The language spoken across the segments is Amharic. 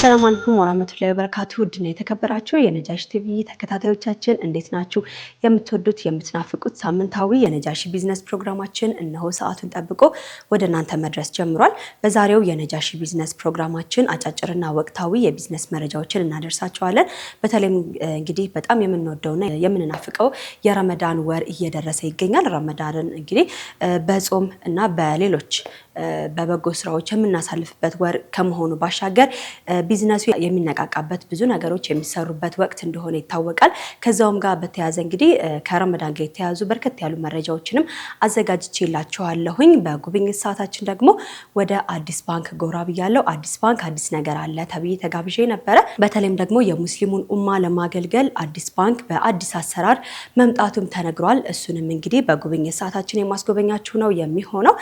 ሰላም አለይኩም ወራህመቱላሂ ወበረካቱ። ውድና የተከበራችሁ የነጃሺ ቲቪ ተከታታዮቻችን እንዴት ናችሁ? የምትወዱት የምትናፍቁት ሳምንታዊ የነጃሺ ቢዝነስ ፕሮግራማችን እነሆ ሰዓቱን ጠብቆ ወደ እናንተ መድረስ ጀምሯል። በዛሬው የነጃሺ ቢዝነስ ፕሮግራማችን አጫጭርና ወቅታዊ የቢዝነስ መረጃዎችን እናደርሳችኋለን። በተለይም እንግዲህ በጣም የምንወደውና የምንናፍቀው የረመዳን ወር እየደረሰ ይገኛል። ረመዳንን እንግዲህ በጾም እና በሌሎች በበጎ ስራዎች የምናሳልፍበት ወር ከመሆኑ ባሻገር ቢዝነሱ የሚነቃቃበት ብዙ ነገሮች የሚሰሩበት ወቅት እንደሆነ ይታወቃል። ከዛውም ጋር በተያያዘ እንግዲህ ከረመዳን ጋር የተያዙ በርከት ያሉ መረጃዎችንም አዘጋጅቼላችኋለሁኝ። በጉብኝት ሰዓታችን ደግሞ ወደ አዲስ ባንክ ጎራ ብያለሁ። አዲስ ባንክ አዲስ ነገር አለ ተብዬ ተጋብዤ ነበረ። በተለይም ደግሞ የሙስሊሙን ኡማ ለማገልገል አዲስ ባንክ በአዲስ አሰራር መምጣቱም ተነግሯል። እሱንም እንግዲህ በጉብኝት ሰዓታችን የማስጎበኛችሁ ነው የሚሆነው።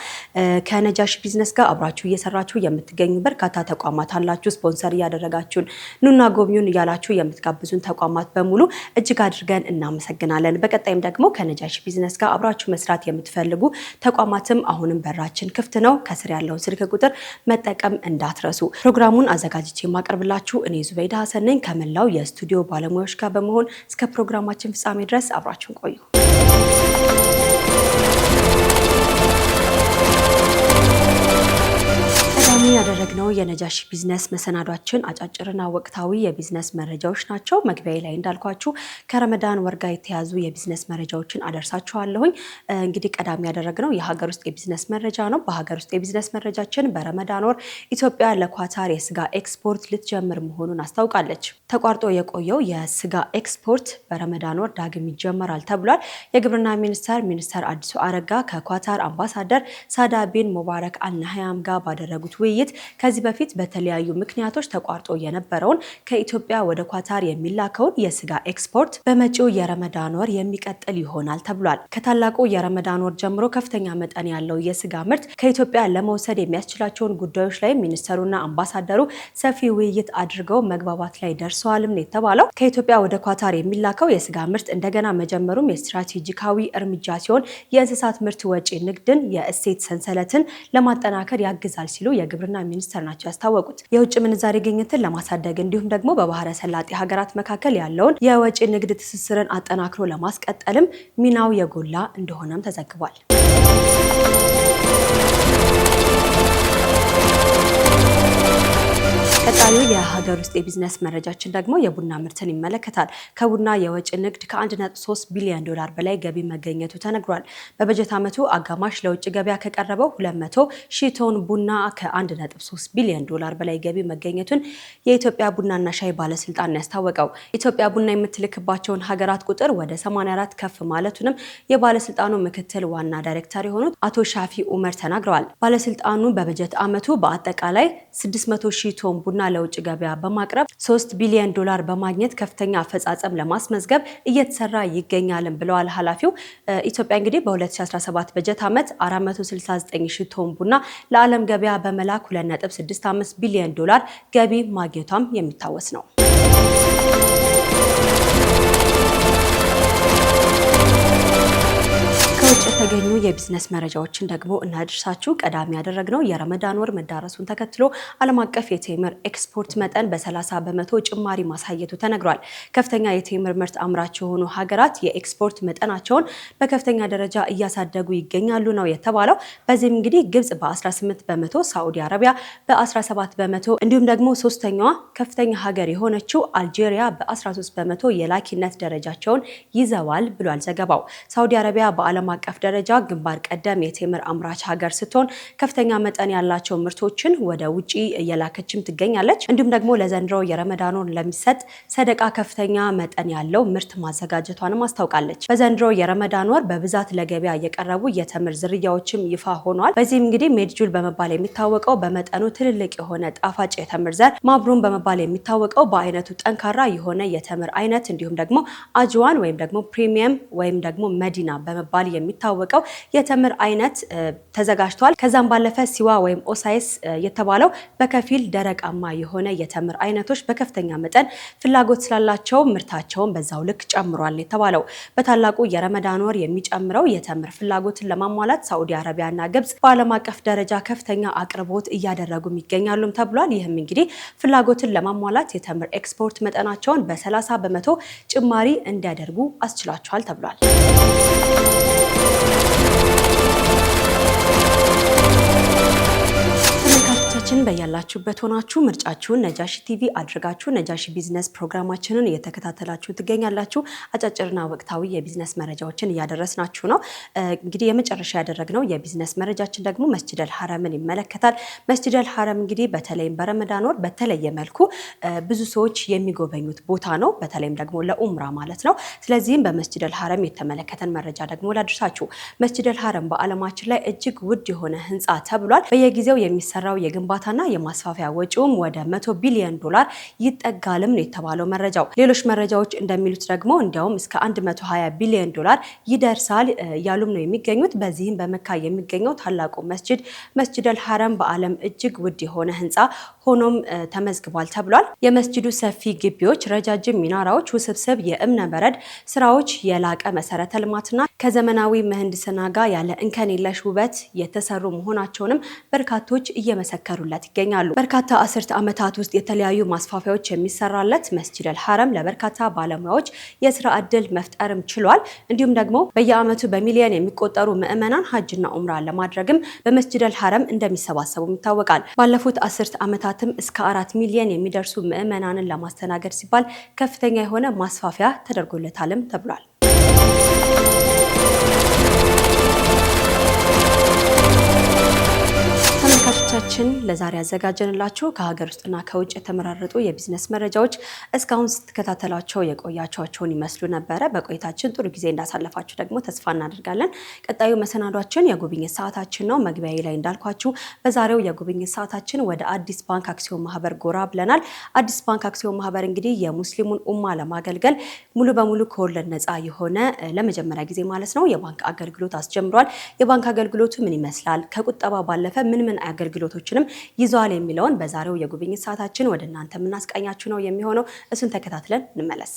ከነጃሺ ቢዝነስ ጋር አብራችሁ እየሰራችሁ የምትገኙ በርካታ ተቋማት አላችሁ። ስፖንሰር እያደረጋችሁን ኑና ጎብኙን እያላችሁ የምትጋብዙን ተቋማት በሙሉ እጅግ አድርገን እናመሰግናለን። በቀጣይም ደግሞ ከነጃሺ ቢዝነስ ጋር አብራችሁ መስራት የምትፈልጉ ተቋማትም አሁንም በራችን ክፍት ነው። ከስር ያለውን ስልክ ቁጥር መጠቀም እንዳትረሱ። ፕሮግራሙን አዘጋጅቼ የማቀርብላችሁ እኔ ዙበይዳ ሀሰን ነኝ። ከመላው የስቱዲዮ ባለሙያዎች ጋር በመሆን እስከ ፕሮግራማችን ፍጻሜ ድረስ አብራችሁን ቆዩ። ያደረግነው የነጃሺ ቢዝነስ መሰናዷችን አጫጭርና ወቅታዊ የቢዝነስ መረጃዎች ናቸው። መግቢያ ላይ እንዳልኳችሁ ከረመዳን ወር ጋር የተያዙ የቢዝነስ መረጃዎችን አደርሳችኋለሁኝ። እንግዲህ ቀዳሚ ያደረግነው የሀገር ውስጥ የቢዝነስ መረጃ ነው። በሀገር ውስጥ የቢዝነስ መረጃችን በረመዳን ወር ኢትዮጵያ ለኳታር የስጋ ኤክስፖርት ልትጀምር መሆኑን አስታውቃለች። ተቋርጦ የቆየው የስጋ ኤክስፖርት በረመዳን ወር ዳግም ይጀመራል ተብሏል። የግብርና ሚኒስተር አዲሱ አረጋ ከኳታር አምባሳደር ሳዳ ቢን ሙባረክ አልናህያም ጋር ባደረጉት ውይይት ከዚህ በፊት በተለያዩ ምክንያቶች ተቋርጦ የነበረውን ከኢትዮጵያ ወደ ኳታር የሚላከውን የስጋ ኤክስፖርት በመጪው የረመዳን ወር የሚቀጥል ይሆናል ተብሏል። ከታላቁ የረመዳን ወር ጀምሮ ከፍተኛ መጠን ያለው የስጋ ምርት ከኢትዮጵያ ለመውሰድ የሚያስችላቸውን ጉዳዮች ላይ ሚኒስተሩና አምባሳደሩ ሰፊ ውይይት አድርገው መግባባት ላይ ደርሰዋልም ነው የተባለው። ከኢትዮጵያ ወደ ኳታር የሚላከው የስጋ ምርት እንደገና መጀመሩም የስትራቴጂካዊ እርምጃ ሲሆን የእንስሳት ምርት ወጪ ንግድን፣ የእሴት ሰንሰለትን ለማጠናከር ያግዛል ሲሉ የግብርና ሚኒስተር ናቸው ያስታወቁት። የውጭ ምንዛሬ ግኝትን ለማሳደግ እንዲሁም ደግሞ በባህረ ሰላጤ ሀገራት መካከል ያለውን የወጪ ንግድ ትስስርን አጠናክሮ ለማስቀጠልም ሚናው የጎላ እንደሆነም ተዘግቧል። ቀጣዩ የሀገር ውስጥ የቢዝነስ መረጃችን ደግሞ የቡና ምርትን ይመለከታል። ከቡና የወጪ ንግድ ከ1.3 ቢሊዮን ዶላር በላይ ገቢ መገኘቱ ተነግሯል። በበጀት ዓመቱ አጋማሽ ለውጭ ገበያ ከቀረበው 200 ሺህ ቶን ቡና ከ1.3 ቢሊዮን ዶላር በላይ ገቢ መገኘቱን የኢትዮጵያ ቡናና ሻይ ባለስልጣን ያስታወቀው። ኢትዮጵያ ቡና የምትልክባቸውን ሀገራት ቁጥር ወደ 84 ከፍ ማለቱንም የባለስልጣኑ ምክትል ዋና ዳይሬክተር የሆኑት አቶ ሻፊ ኡመር ተናግረዋል። ባለስልጣኑ በበጀት ዓመቱ በአጠቃላይ 600 ሺህ ቶን ቡና ለውጭ ገበያ በማቅረብ 3 ቢሊዮን ዶላር በማግኘት ከፍተኛ አፈጻጸም ለማስመዝገብ እየተሰራ ይገኛልም ብለዋል ኃላፊው። ኢትዮጵያ እንግዲህ በ2017 በጀት ዓመት 469 ሺህ ቶን ቡና ለዓለም ገበያ በመላክ 2.65 ቢሊዮን ዶላር ገቢ ማግኘቷም የሚታወስ ነው። የተገኙ የቢዝነስ መረጃዎችን ደግሞ እናድርሳችሁ። ቀዳሚ ያደረግነው የረመዳን ወር መዳረሱን ተከትሎ ዓለም አቀፍ የቴምር ኤክስፖርት መጠን በ30 በመቶ ጭማሪ ማሳየቱ ተነግሯል። ከፍተኛ የቴምር ምርት አምራች የሆኑ ሀገራት የኤክስፖርት መጠናቸውን በከፍተኛ ደረጃ እያሳደጉ ይገኛሉ ነው የተባለው። በዚህም እንግዲህ ግብጽ በ18 በመቶ፣ ሳዑዲ አረቢያ በ17 በመቶ እንዲሁም ደግሞ ሶስተኛዋ ከፍተኛ ሀገር የሆነችው አልጄሪያ በ13 በመቶ የላኪነት ደረጃቸውን ይዘዋል ብሏል ዘገባው። ሳዑዲ አረቢያ በዓለም አቀፍ ደረጃ ግንባር ቀደም የቴምር አምራች ሀገር ስትሆን ከፍተኛ መጠን ያላቸው ምርቶችን ወደ ውጪ እየላከችም ትገኛለች። እንዲሁም ደግሞ ለዘንድሮ የረመዳን ወር ለሚሰጥ ሰደቃ ከፍተኛ መጠን ያለው ምርት ማዘጋጀቷንም አስታውቃለች። በዘንድሮ የረመዳን ወር በብዛት ለገበያ የቀረቡ የተምር ዝርያዎችም ይፋ ሆኗል። በዚህም እንግዲህ ሜድጁል በመባል የሚታወቀው በመጠኑ ትልልቅ የሆነ ጣፋጭ የተምር ዘር፣ ማብሩን በመባል የሚታወቀው በአይነቱ ጠንካራ የሆነ የተምር አይነት እንዲሁም ደግሞ አጅዋን ወይም ደግሞ ፕሪሚየም ወይም ደግሞ መዲና በመባል የሚታወቀው የተምር አይነት ተዘጋጅቷል። ከዛም ባለፈ ሲዋ ወይም ኦሳይስ የተባለው በከፊል ደረቃማ የሆነ የተምር አይነቶች በከፍተኛ መጠን ፍላጎት ስላላቸው ምርታቸውን በዛው ልክ ጨምሯል የተባለው። በታላቁ የረመዳን ወር የሚጨምረው የተምር ፍላጎትን ለማሟላት ሳዑዲ አረቢያና ግብጽ በዓለም አቀፍ ደረጃ ከፍተኛ አቅርቦት እያደረጉም ይገኛሉም ተብሏል። ይህም እንግዲህ ፍላጎትን ለማሟላት የተምር ኤክስፖርት መጠናቸውን በ30 በመቶ ጭማሪ እንዲያደርጉ አስችሏቸዋል ተብሏል። በያላችሁበት ሆናችሁ ምርጫችሁን ነጃሺ ቲቪ አድርጋችሁ ነጃሺ ቢዝነስ ፕሮግራማችንን እየተከታተላችሁ ትገኛላችሁ። አጫጭርና ወቅታዊ የቢዝነስ መረጃዎችን እያደረስናችሁ ነው። እንግዲህ የመጨረሻ ያደረግነው የቢዝነስ መረጃችን ደግሞ መስጂደል ሐረምን ይመለከታል። መስጂደል ሐረም እንግዲህ በተለይም በረመዳን ወር በተለየ መልኩ ብዙ ሰዎች የሚጎበኙት ቦታ ነው። በተለይም ደግሞ ለኡምራ ማለት ነው። ስለዚህም በመስጂደል ሐረም የተመለከተን መረጃ ደግሞ ላድርሳችሁ። መስጂደል ሐረም በዓለማችን ላይ እጅግ ውድ የሆነ ህንፃ ተብሏል። በየጊዜው የሚሰራው የግንባታ የማስፋፊያ ወጪውም ወደ 100 ቢሊዮን ዶላር ይጠጋልም ነው የተባለው መረጃው። ሌሎች መረጃዎች እንደሚሉት ደግሞ እንዲያውም እስከ 120 ቢሊዮን ዶላር ይደርሳል ያሉም ነው የሚገኙት። በዚህም በመካ የሚገኘው ታላቁ መስጂደል ሐረም በዓለም እጅግ ውድ የሆነ ህንፃ ሆኖም ተመዝግቧል ተብሏል። የመስጂዱ ሰፊ ግቢዎች፣ ረጃጅም ሚናራዎች፣ ውስብስብ የእብነ በረድ ስራዎች፣ የላቀ መሰረተ ልማትና ከዘመናዊ ምህንድስና ጋር ያለ እንከን የለሽ ውበት የተሰሩ መሆናቸውንም በርካቶች እየመሰከሩለት ይገኛሉ። በርካታ አስርተ ዓመታት ውስጥ የተለያዩ ማስፋፊያዎች የሚሰራለት መስጂደል ሐረም ለበርካታ ባለሙያዎች የስራ ዕድል መፍጠርም ችሏል። እንዲሁም ደግሞ በየዓመቱ በሚሊዮን የሚቆጠሩ ምዕመናን ሀጅና ኡምራ ለማድረግም በመስጂደል ሐረም እንደሚሰባሰቡም ይታወቃል። ባለፉት አስርተ ዓመታትም እስከ 4 ሚሊዮን የሚደርሱ ምዕመናንን ለማስተናገድ ሲባል ከፍተኛ የሆነ ማስፋፊያ ተደርጎለታልም ተብሏል። ተመልካቾቻችን ለዛሬ ያዘጋጀንላችሁ ከሀገር ውስጥና ከውጭ የተመራረጡ የቢዝነስ መረጃዎች እስካሁን ስትከታተሏቸው የቆያቸውን ይመስሉ ነበረ። በቆይታችን ጥሩ ጊዜ እንዳሳለፋችሁ ደግሞ ተስፋ እናደርጋለን። ቀጣዩ መሰናዷችን የጉብኝት ሰዓታችን ነው። መግቢያዬ ላይ እንዳልኳችሁ በዛሬው የጉብኝት ሰዓታችን ወደ አዲስ ባንክ አክሲዮን ማህበር ጎራ ብለናል። አዲስ ባንክ አክሲዮን ማህበር እንግዲህ የሙስሊሙን ኡማ ለማገልገል ሙሉ በሙሉ ከወለድ ነፃ የሆነ ለመጀመሪያ ጊዜ ማለት ነው የባንክ አገልግሎት አስጀምሯል። የባንክ አገልግሎቱ ምን ይመስላል፣ ከቁጠባ ባለፈ ምን አገልግሎቶችንም ይዘዋል የሚለውን በዛሬው የጉብኝት ሰዓታችን ወደ እናንተ የምናስቃኛችሁ ነው የሚሆነው። እሱን ተከታትለን እንመለስ።